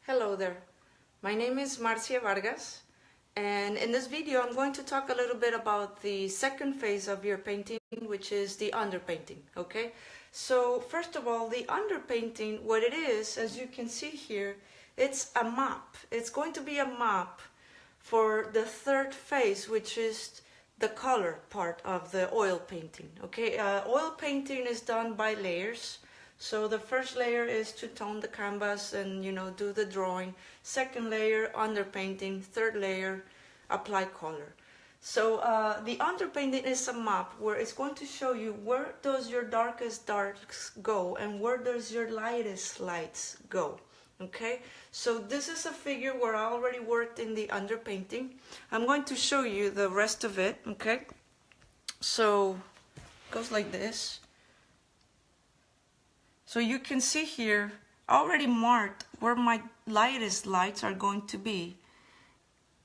Hello there, my name is Marcia Vargas, and in this video I'm going to talk a little bit about the second phase of your painting, which is the underpainting. Okay, so first of all, the underpainting, what it is, as you can see here, it's a map. It's going to be a map for the third phase, which is the color part of the oil painting. Okay, oil painting is done by layers. So the first layer is to tone the canvas and do the drawing. Second layer, underpainting. Third layer, apply color. So the underpainting is a map where it's going to show you where does your darkest darks go and where does your lightest lights go. Okay, so this is a figure where I already worked in the underpainting. I'm going to show you the rest of it. Okay, so it goes like this. So you can see here, I already marked where my lightest lights are going to be.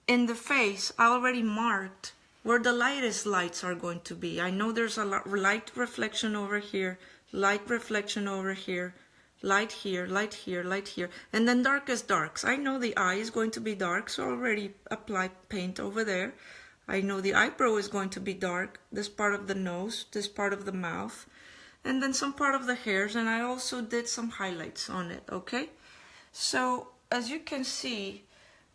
In the face, I already marked where the lightest lights are going to be. I know there's a light reflection over here, light reflection over here, light here, light here, light here, and then darkest darks. I know the eye is going to be dark, so I already applied paint over there. I know the eyebrow is going to be dark, this part of the nose, this part of the mouth, and then some part of the hairs, and I also did some highlights on it. Okay, so as you can see,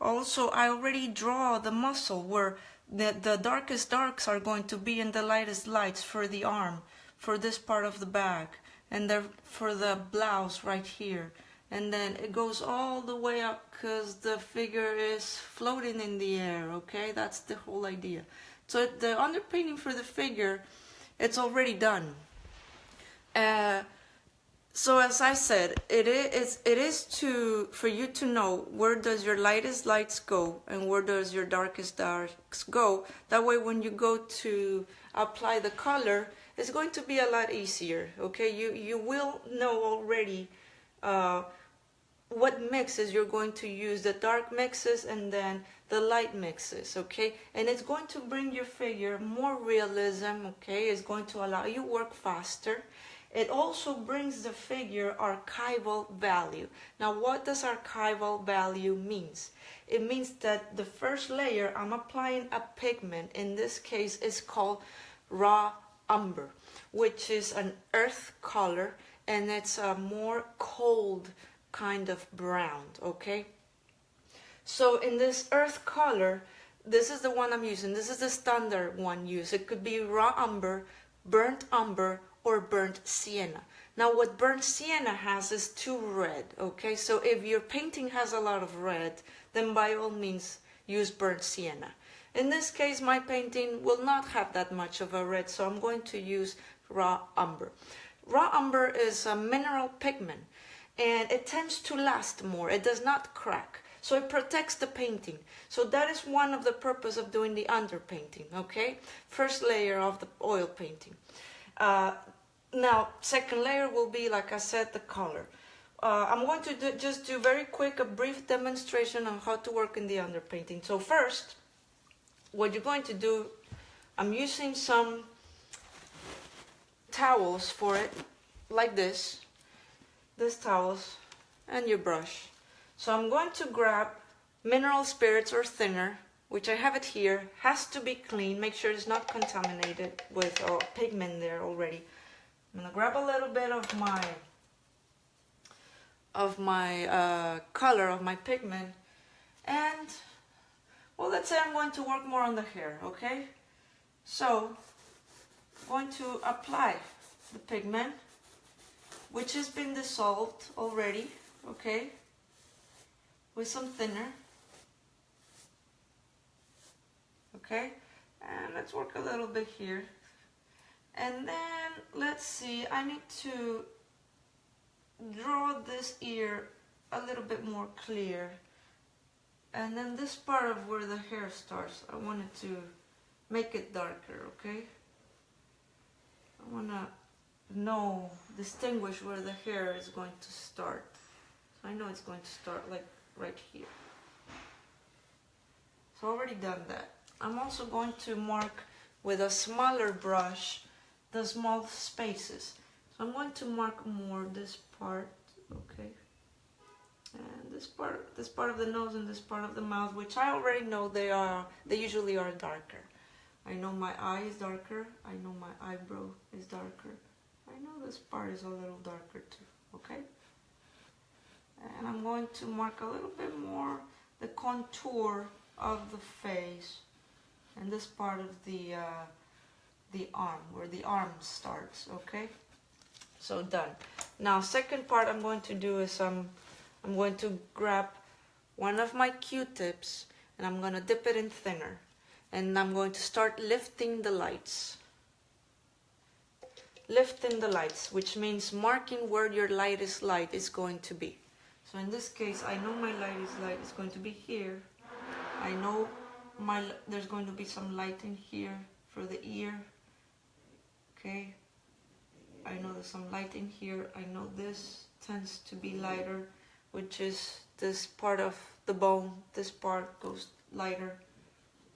also I already draw the muscle where the darkest darks are going to be in the lightest lights for the arm, for this part of the back, and for the blouse right here, and then it goes all the way up because the figure is floating in the air. Okay, that's the whole idea. So the underpainting for the figure, it's already done. So as I said, it is for you to know where does your lightest lights go and where does your darkest darks go. That way when you go to apply the color, it's going to be a lot easier. Okay, you will know already what mixes you're going to use, the dark mixes and then the light mixes. Okay, and it's going to bring your figure more realism. Okay, it's going to allow you work faster. It also brings the figure archival value. Now, what does archival value means? It means that the first layer, I'm applying a pigment. In this case, it's called Raw Umber, which is an earth color, and it's a more cold kind of brown. Okay, so in this earth color, this is the one I'm using. This is the standard one used. It could be Raw Umber, Burnt Umber, or burnt sienna. Now what burnt sienna has is too red. Okay, so if your painting has a lot of red, then by all means use burnt sienna. In this case, my painting will not have that much of a red, so I'm going to use Raw Umber. Raw Umber is a mineral pigment and it tends to last more. It does not crack, so it protects the painting. So that is one of the purpose of doing the underpainting. Okay, first layer of the oil painting. Now, second layer will be, like I said, the color. I'm going to just do very quick, a brief demonstration on how to work in the underpainting. So first, what you're going to do, I'm using some towels for it, like this towels, and your brush. So I'm going to grab mineral spirits or thinner, which I have it here, has to be clean. Make sure it's not contaminated with pigment there already. I'm gonna grab a little bit of my color of my pigment, and well, let's say I'm going to work more on the hair. Okay, so I'm going to apply the pigment, which has been dissolved already. Okay, with some thinner. Okay, and let's work a little bit here. And then, let's see, I need to draw this ear a little bit more clear. And then this part of where the hair starts, I wanted to make it darker, okay? I want to distinguish where the hair is going to start. So I know it's going to start like right here. So I already done that. I'm also going to mark with a smaller brush the small spaces. So I'm going to mark more this part, okay, and this part of the nose and this part of the mouth, which I already know they usually are darker. I know my eye is darker. I know my eyebrow is darker. I know this part is a little darker too, okay? And I'm going to mark a little bit more the contour of the face and this part of the arm, where the arm starts, okay? So done. Now, second part I'm going to do is I'm going to grab one of my Q-tips and I'm going to dip it in thinner. And I'm going to start lifting the lights. Lifting the lights, which means marking where your lightest light is going to be. So in this case, I know my lightest light is going to be here. I know there's going to be some light in here for the ear. Okay. I know there's some light in here. I know this tends to be lighter, which is this part of the bone. This part goes lighter.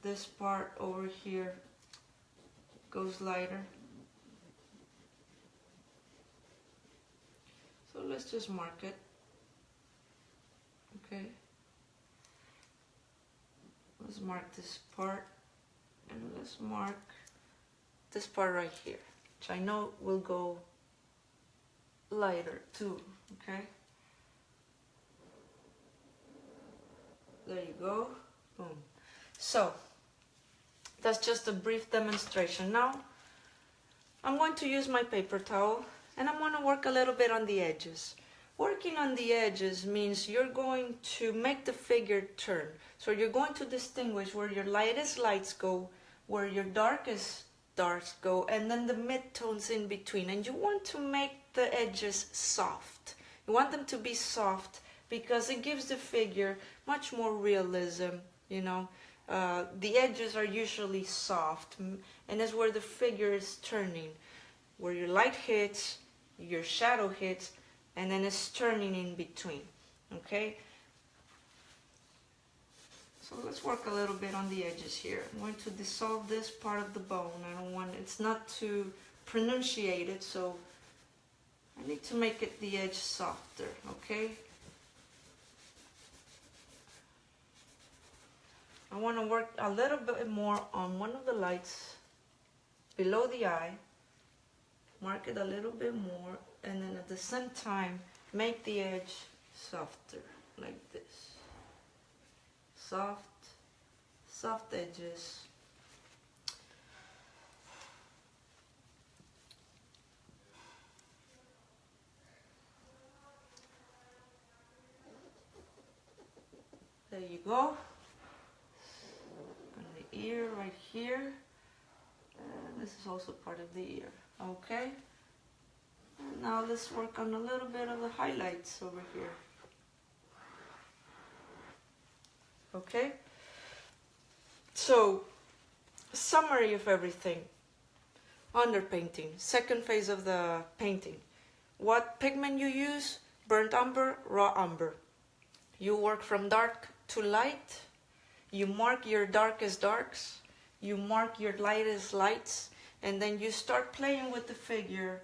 This part over here goes lighter. So let's just mark it. Okay. Let's mark this part and let's mark this part right here, which I know will go lighter too, okay? There you go, boom. So, that's just a brief demonstration. Now, I'm going to use my paper towel and I'm going to work a little bit on the edges. Working on the edges means you're going to make the figure turn. So you're going to distinguish where your lightest lights go, where your darkest darks go, and then the mid-tones in between. And you want to make the edges soft. You want them to be soft because it gives the figure much more realism, you know. The edges are usually soft, and that's where the figure is turning. Where your light hits, your shadow hits, and then it's turning in between, okay? So let's work a little bit on the edges here. I'm going to dissolve this part of the bone. I don't want, it's not too pronunciated, so I need to make it the edge softer, okay? I want to work a little bit more on one of the lights below the eye, mark it a little bit more, and then at the same time make the edge softer, like this. Soft edges. There you go. And the ear right here. And this is also part of the ear. Okay. And now let's work on a little bit of the highlights over here. Okay. So, summary of everything. Underpainting, second phase of the painting. What pigment you use? Burnt umber, raw umber. You work from dark to light. You mark your darkest darks. You mark your lightest lights. And then you start playing with the figure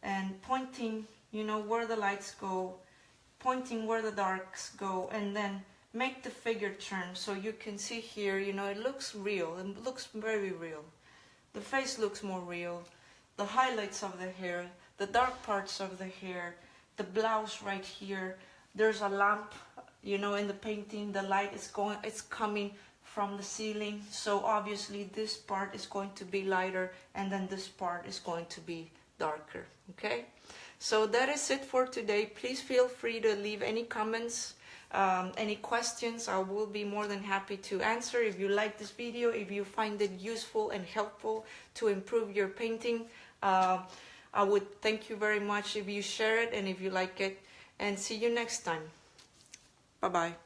and pointing, you know, where the lights go, pointing where the darks go, and then make the figure turn. So you can see here, you know, it looks real. It looks very real. The face looks more real. The highlights of the hair, the dark parts of the hair, the blouse right here. There's a lamp, you know, in the painting. The light is it's coming from the ceiling. So obviously this part is going to be lighter, and then this part is going to be darker. Okay? So that is it for today. Please feel free to leave any comments. Any questions, I will be more than happy to answer. If you like this video, if you find it useful and helpful to improve your painting, I would thank you very much if you share it and if you like it. And see you next time. Bye-bye.